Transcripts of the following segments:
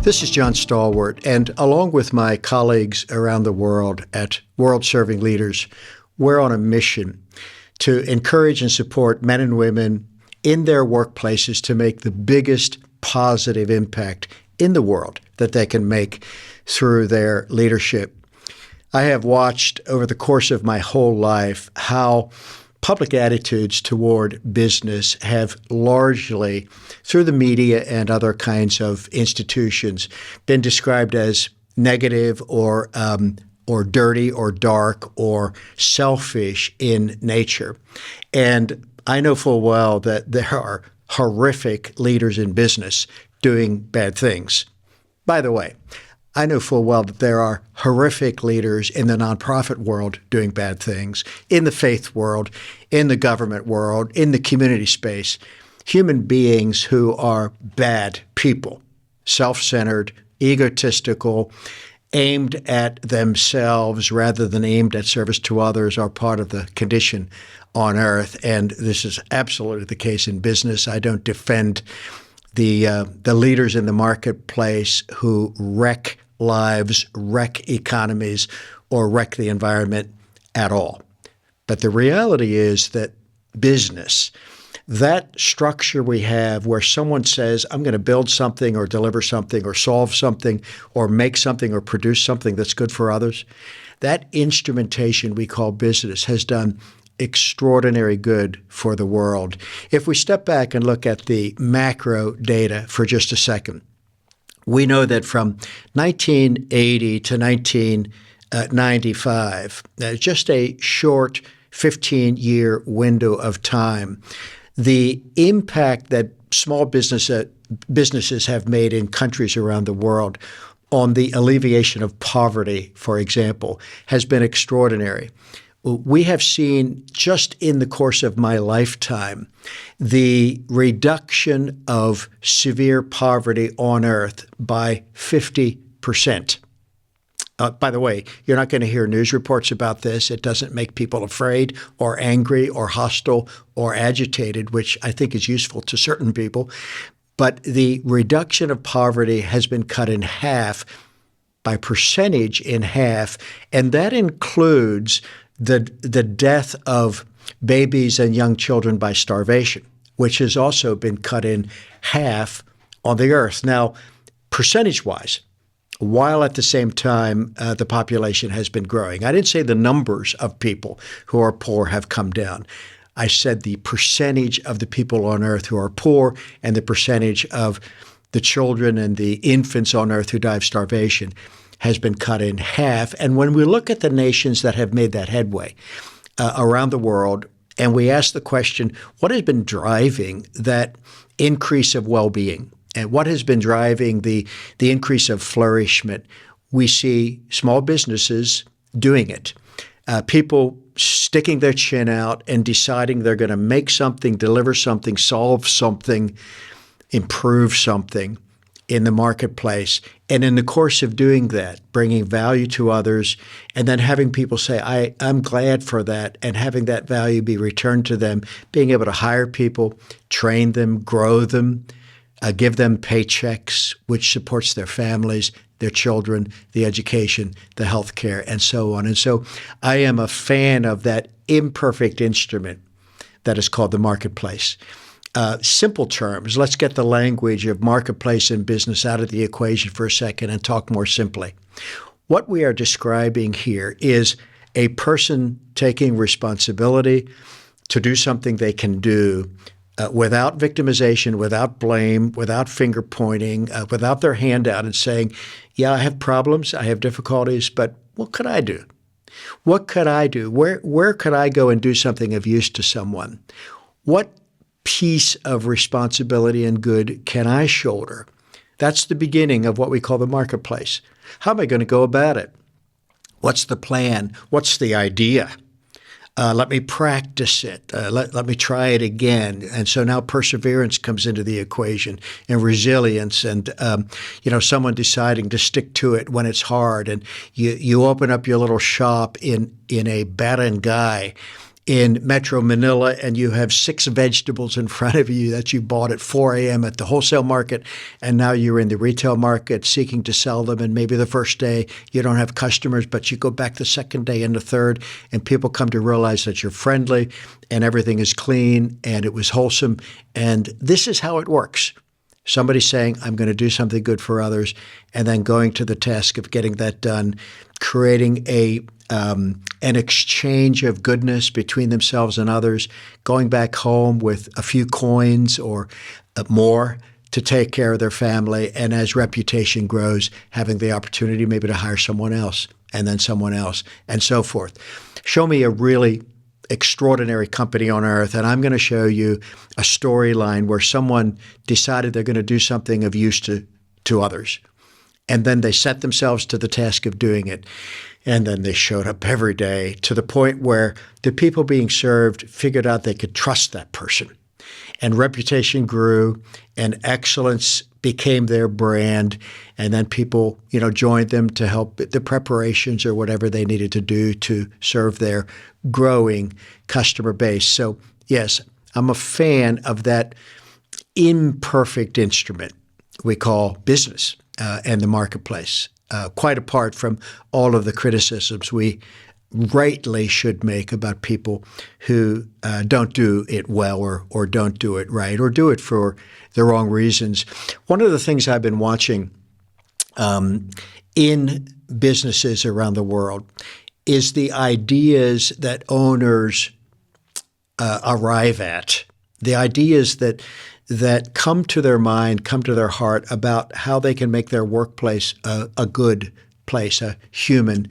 This is John Stahl-Wert, and along with my colleagues around the world at World Serving Leaders, we're on a mission to encourage and support men and women in their workplaces to make the biggest positive impact in the world that they can make through their leadership. I have watched over the course of my whole life how public attitudes toward business have largely, through the media and other kinds of institutions, been described as negative or dirty or dark or selfish in nature. And I know full well that there are horrific leaders in business doing bad things. By the way, I know full well that there are horrific leaders in the nonprofit world doing bad things, in the faith world, in the government world, in the community space, human beings who are bad people, self-centered, egotistical, aimed at themselves rather than aimed at service to others are part of the condition on earth. And this is absolutely the case in business. I don't defend the leaders in the marketplace who wreck lives, wreck economies, or wreck the environment at all. But the reality is that business, that structure we have where someone says, I'm going to build something or deliver something or solve something or make something or produce something that's good for others, that instrumentation we call business has done extraordinary good for the world. If we step back and look at the macro data for just a second, we know that from 1980 to 1995, just a short 15-year window of time, the impact that small businesses have made in countries around the world on the alleviation of poverty, for example, has been extraordinary. We have seen just in the course of my lifetime the reduction of severe poverty on earth by 50%. By the way, you're not going to hear news reports about this. It doesn't make people afraid or angry or hostile or agitated, which I think is useful to certain people. But the reduction of poverty has been cut in half, by percentage in half, and that includes the death of babies and young children by starvation, which has also been cut in half on the earth. Now, percentage-wise, while at the same time the population has been growing. I didn't say the numbers of people who are poor have come down. I said the percentage of the people on earth who are poor and the percentage of the children and the infants on earth who die of starvation has been cut in half. And when we look at the nations that have made that headway around the world, and we ask the question, what has been driving that increase of well-being? And what has been driving the increase of flourishment? We see small businesses doing it. People sticking their chin out and deciding they're going to make something, deliver something, solve something, improve something in the marketplace. And in the course of doing that, bringing value to others, and then having people say, I'm glad for that, and having that value be returned to them, being able to hire people, train them, grow them, give them paychecks, which supports their families, their children, the education, the health care, and so on. And so I am a fan of that imperfect instrument that is called the marketplace. Simple terms, let's get the language of marketplace and business out of the equation for a second and talk more simply. What we are describing here is a person taking responsibility to do something they can do without victimization, without blame, without finger pointing, without their hand out and saying, yeah, I have problems, I have difficulties, but what could I do? What could I do? Where could I go and do something of use to someone? What piece of responsibility and good can I shoulder? That's the beginning of what we call the marketplace. How am I going to go about it? What's the plan? What's the idea? Let me practice it. Let me try it again. And so now perseverance comes into the equation, and resilience, and someone deciding to stick to it when it's hard. And you open up your little shop in a barangay in Metro Manila and you have 6 vegetables in front of you that you bought at 4 a.m. at the wholesale market, and now you're in the retail market seeking to sell them, and maybe the first day you don't have customers, but you go back the second day and the third, and people come to realize that you're friendly and everything is clean and it was wholesome. And this is how it works. Somebody saying, I'm going to do something good for others, and then going to the task of getting that done, creating an exchange of goodness between themselves and others, going back home with a few coins or more to take care of their family, and as reputation grows, having the opportunity maybe to hire someone else and then someone else and so forth. Show me a really extraordinary company on earth, and I'm going to show you a storyline where someone decided they're going to do something of use to others. And then they set themselves to the task of doing it. And then they showed up every day to the point where the people being served figured out they could trust that person. And reputation grew and excellence became their brand. And then people, joined them to help the preparations or whatever they needed to do to serve their growing customer base. So yes, I'm a fan of that imperfect instrument we call business and the marketplace, quite apart from all of the criticisms we rightly should make about people who don't do it well or don't do it right or do it for the wrong reasons. One of the things I've been watching in businesses around the world is the ideas that owners arrive at, the ideas that come to their mind, come to their heart about how they can make their workplace a good place, a human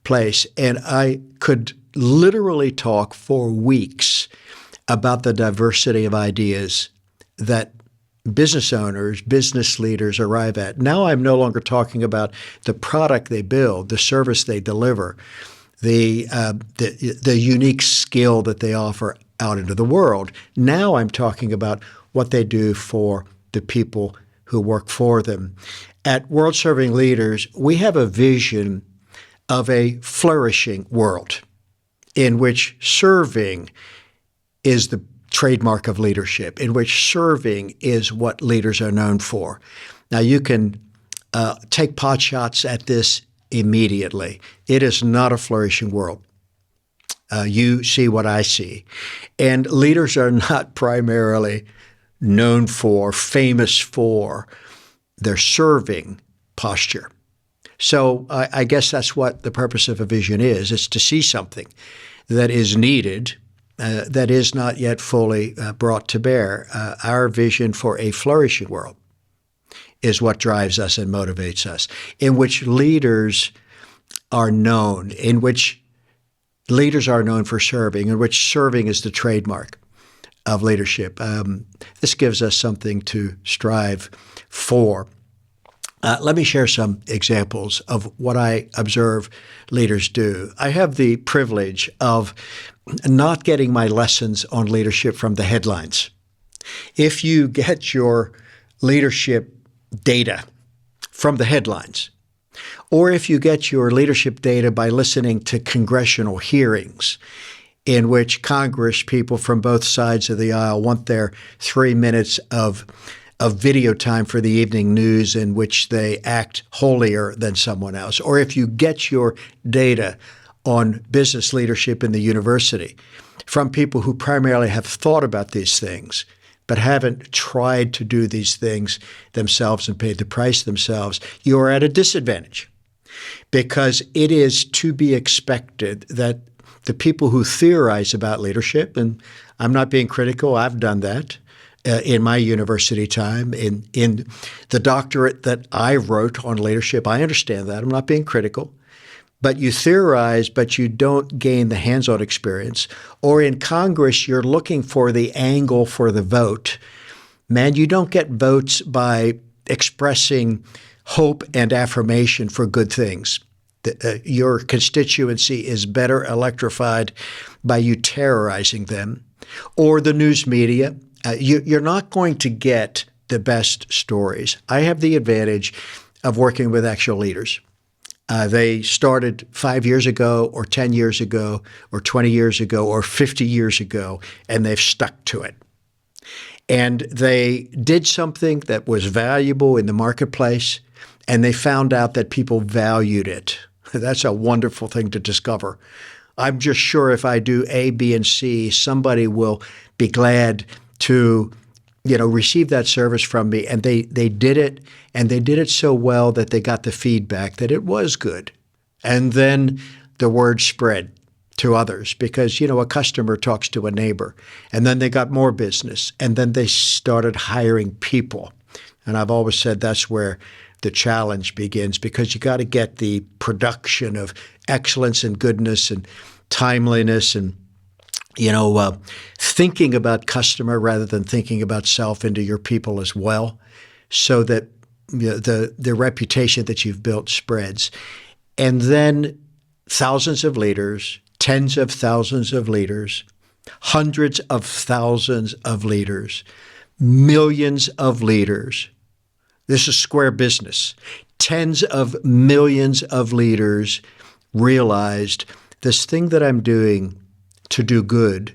place. And I could literally talk for weeks about the diversity of ideas that business owners, business leaders arrive at. Now I'm no longer talking about the product they build, the service they deliver, the unique skill that they offer out into the world. Now I'm talking about what they do for the people who work for them. At World Serving Leaders, we have a vision of a flourishing world in which serving is the trademark of leadership, in which serving is what leaders are known for. Now, you can take pot shots at this immediately. It is not a flourishing world. You see what I see. And leaders are not primarily known for, famous for their serving posture. So I guess that's what the purpose of a vision is. It's to see something that is needed, that is not yet fully brought to bear. Our vision for a flourishing world is what drives us and motivates us, in which leaders are known, in which leaders are known for serving, in which serving is the trademark of leadership. This gives us something to strive for. Let me share some examples of what I observe leaders do. I have the privilege of not getting my lessons on leadership from the headlines. If you get your leadership data from the headlines, or if you get your leadership data by listening to congressional hearings in which Congress people from both sides of the aisle want their 3 minutes of video time for the evening news in which they act holier than someone else, or if you get your data on business leadership in the university from people who primarily have thought about these things but haven't tried to do these things themselves and paid the price themselves, you are at a disadvantage, because it is to be expected that the people who theorize about leadership, and I'm not being critical, I've done that in my university time, in the doctorate that I wrote on leadership, I understand that. I'm not being critical. But you theorize, but you don't gain the hands-on experience. Or in Congress, you're looking for the angle for the vote. Man, you don't get votes by expressing hope and affirmation for good things. Your constituency is better electrified by you terrorizing them. Or the news media. You're not going to get the best stories. I have the advantage of working with actual leaders. They started 5 years ago or 10 years ago or 20 years ago or 50 years ago, and they've stuck to it. And they did something that was valuable in the marketplace, and they found out that people valued it. That's a wonderful thing to discover. I'm just sure if I do A, B, and C, somebody will be glad to, receive that service from me. And they did it, and they did it so well that they got the feedback that it was good. And then the word spread to others because, a customer talks to a neighbor. And then they got more business. And then they started hiring people. And I've always said that's where the challenge begins, because you got to get the production of excellence and goodness and timeliness and, thinking about customer rather than thinking about self into your people as well, so that the reputation that you've built spreads. And then thousands of leaders, tens of thousands of leaders, hundreds of thousands of leaders, millions of leaders. This is square business. Tens of millions of leaders realized this thing that I'm doing to do good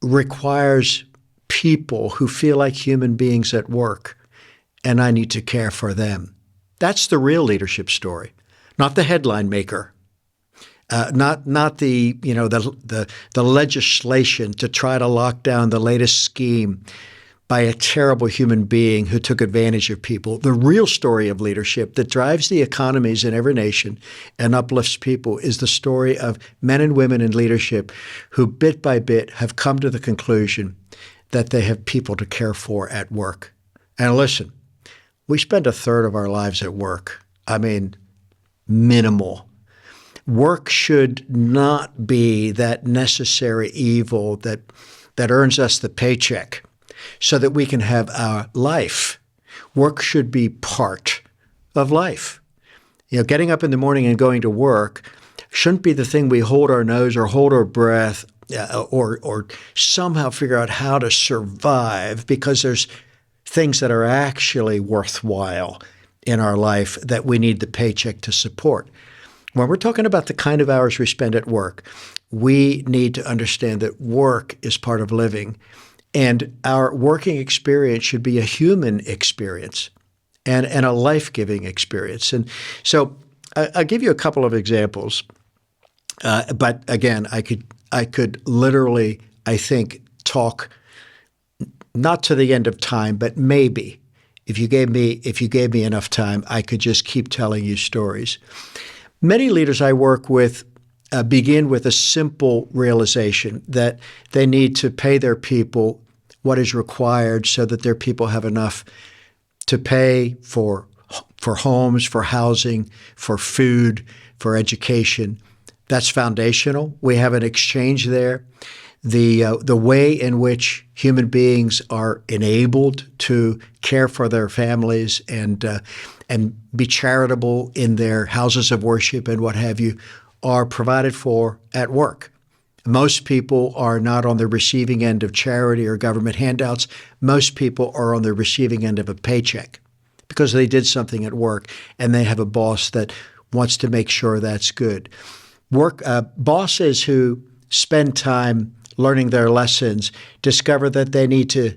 requires people who feel like human beings at work, and I need to care for them. That's the real leadership story, not the headline maker, not the legislation to try to lock down the latest scheme by a terrible human being who took advantage of people. The real story of leadership that drives the economies in every nation and uplifts people is the story of men and women in leadership who bit by bit have come to the conclusion that they have people to care for at work. And listen, we spend a third of our lives at work. I mean, minimal. Work should not be that necessary evil that earns us the paycheck so that we can have our life. Work should be part of life. Getting up in the morning and going to work shouldn't be the thing we hold our nose or hold our breath or somehow figure out how to survive, because there's things that are actually worthwhile in our life that we need the paycheck to support. When we're talking about the kind of hours we spend at work, we need to understand that work is part of living. And our working experience should be a human experience and a life-giving experience. And so I'll give you a couple of examples. But again, I could literally, I think, talk not to the end of time, but maybe if you gave me enough time, I could just keep telling you stories. Many leaders I work with begin with a simple realization that they need to pay their people what is required so that their people have enough to pay for homes, for housing, for food, for education. That's foundational. We have an exchange there. The way in which human beings are enabled to care for their families and be charitable in their houses of worship and what have you are provided for at work. Most people are not on the receiving end of charity or government handouts. Most people are on the receiving end of a paycheck because they did something at work and they have a boss that wants to make sure that's good. Bosses who spend time learning their lessons discover that they need to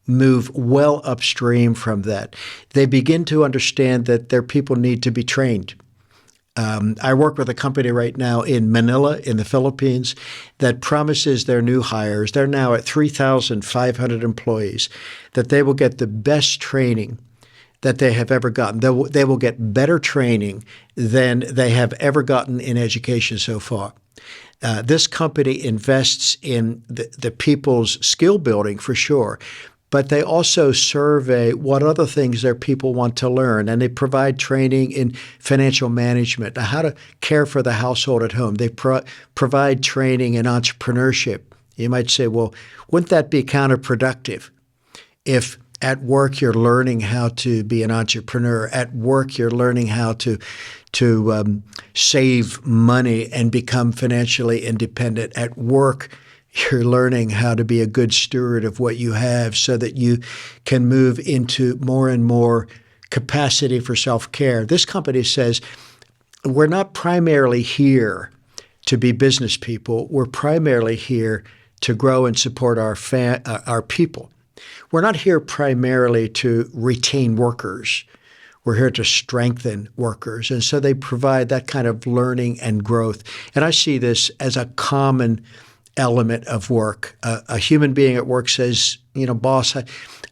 move well upstream from that. They begin to understand that their people need to be trained. I work with a company right now in Manila in the Philippines that promises their new hires, they're now at 3,500 employees, that they will get the best training that they have ever gotten. They will get better training than they have ever gotten in education so far. This company invests in the people's skill building for sure, but they also survey what other things their people want to learn, and they provide training in financial management, how to care for the household at home. They provide training in entrepreneurship. You might say, well, wouldn't that be counterproductive if at work you're learning how to be an entrepreneur, at work you're learning how to save money and become financially independent, at work you're learning how to be a good steward of what you have so that you can move into more and more capacity for self-care. This company says we're not primarily here to be business people. We're primarily here to grow and support our people. We're not here primarily to retain workers. We're here to strengthen workers. And so they provide that kind of learning and growth. And I see this as a common element of work. A human being at work says, boss,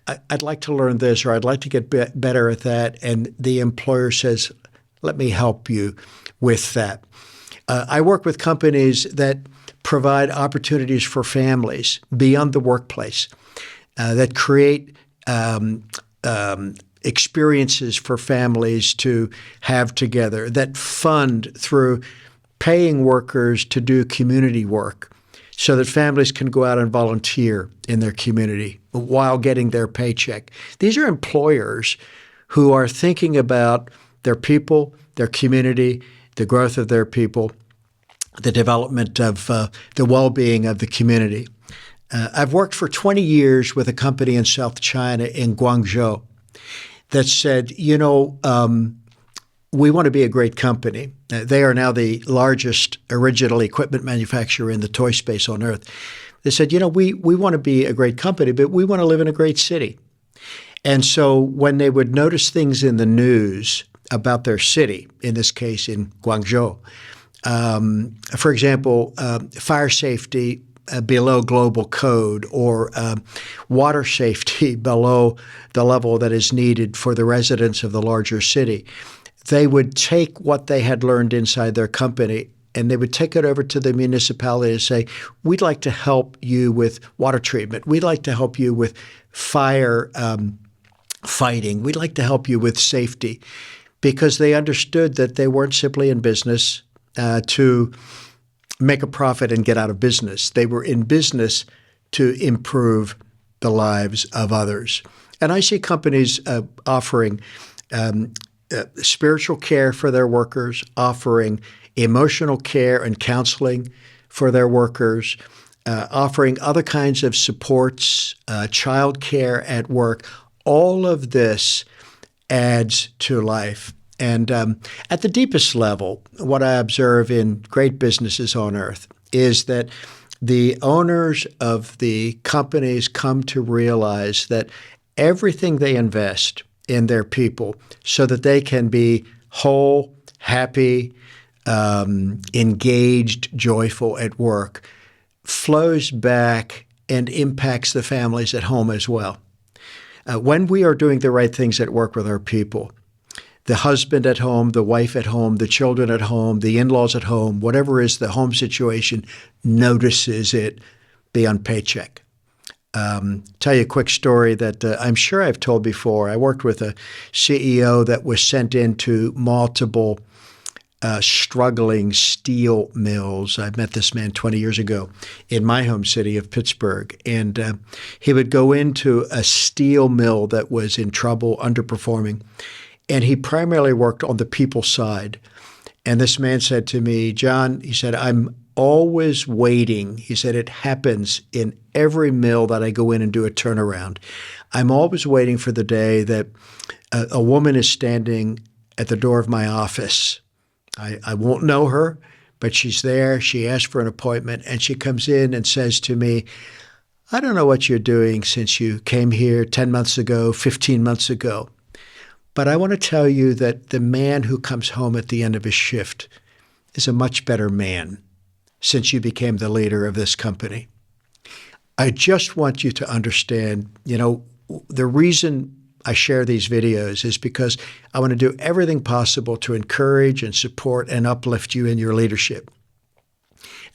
I'd like to learn this, or I'd like to get better at that. And the employer says, let me help you with that. I work with companies that provide opportunities for families beyond the workplace, that create experiences for families to have together, that fund through paying workers to do community work so that families can go out and volunteer in their community while getting their paycheck. These are employers who are thinking about their people, their community, the growth of their people, the development of the well-being of the community. I've worked for 20 years with a company in South China in Guangzhou that said, we want to be a great company. They are now the largest original equipment manufacturer in the toy space on earth. They said, we want to be a great company, but we want to live in a great city. And so when they would notice things in the news about their city, in this case in Guangzhou, for example, fire safety below global code, or water safety below the level that is needed for the residents of the larger city, they would take what they had learned inside their company and they would take it over to the municipality and say, we'd like to help you with water treatment. We'd like to help you with fire fighting. We'd like to help you with safety, because they understood that they weren't simply in business to make a profit and get out of business. They were in business to improve the lives of others. And I see companies offering spiritual care for their workers, offering emotional care and counseling for their workers, offering other kinds of supports, child care at work. All of this adds to life. And at the deepest level, what I observe in great businesses on earth is that the owners of the companies come to realize that everything they invest in their people so that they can be whole, happy, engaged, joyful at work flows back and impacts the families at home as well. When we are doing the right things at work with our people, the husband at home, the wife at home, the children at home, the in-laws at home, whatever is the home situation, notices it beyond paycheck. Tell you a quick story that I'm sure I've told before. I worked with a CEO that was sent into multiple struggling steel mills. I met this man 20 years ago in my home city of Pittsburgh. And he would go into a steel mill that was in trouble, underperforming. And he primarily worked on the people side. And this man said to me, John, he said, I'm always waiting. He said, it happens in every mill that I go in and do a turnaround. I'm always waiting for the day that a woman is standing at the door of my office. I won't know her, but she's there. She asked for an appointment, and she comes in and says to me, I don't know what you're doing since you came here 10 months ago, 15 months ago, but I want to tell you that the man who comes home at the end of his shift is a much better man since you became the leader of this company. I just want you to understand, the reason I share these videos is because I want to do everything possible to encourage and support and uplift you in your leadership.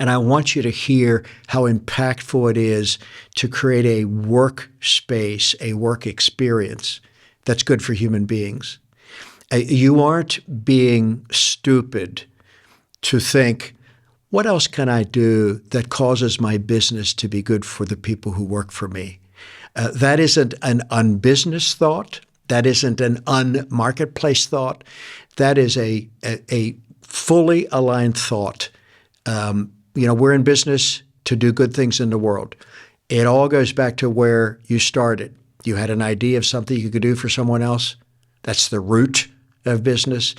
And I want you to hear how impactful it is to create a work space, a work experience that's good for human beings. You aren't being stupid to think, what else can I do that causes my business to be good for the people who work for me? That isn't an unbusiness thought. That isn't an unmarketplace thought. That is a fully aligned thought. We're in business to do good things in the world. It all goes back to where you started. You had an idea of something you could do for someone else. That's the root of business.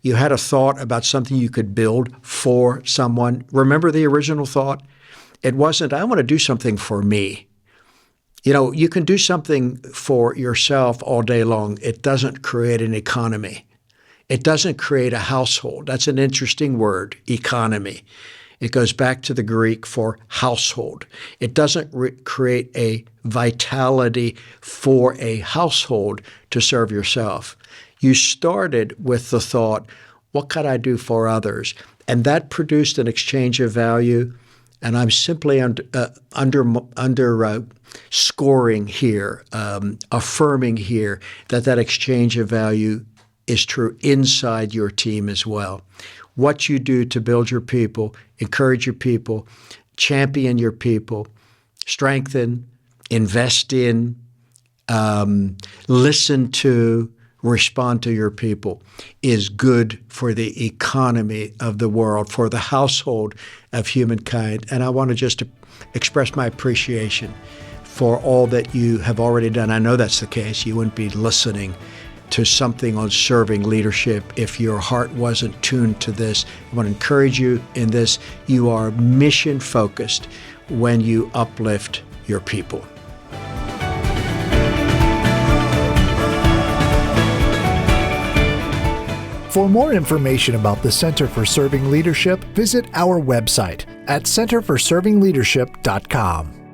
You had a thought about something you could build for someone. Remember the original thought? It wasn't, I want to do something for me. You know, you can do something for yourself all day long. It doesn't create an economy. It doesn't create a household. That's an interesting word, economy. It goes back to the Greek for household. It doesn't create a vitality for a household to serve yourself. You started with the thought, what could I do for others? And that produced an exchange of value. And I'm simply scoring here, affirming here that exchange of value is true inside your team as well. What you do to build your people, encourage your people, champion your people, strengthen, invest in, listen to, respond to your people is good for the economy of the world, for the household of humankind. And I want to just express my appreciation for all that you have already done. I know that's the case. You wouldn't be listening to something on serving leadership if your heart wasn't tuned to this. I want to encourage you in this. You are mission focused when you uplift your people. For more information about the Center for Serving Leadership, visit our website at centerforservingleadership.com.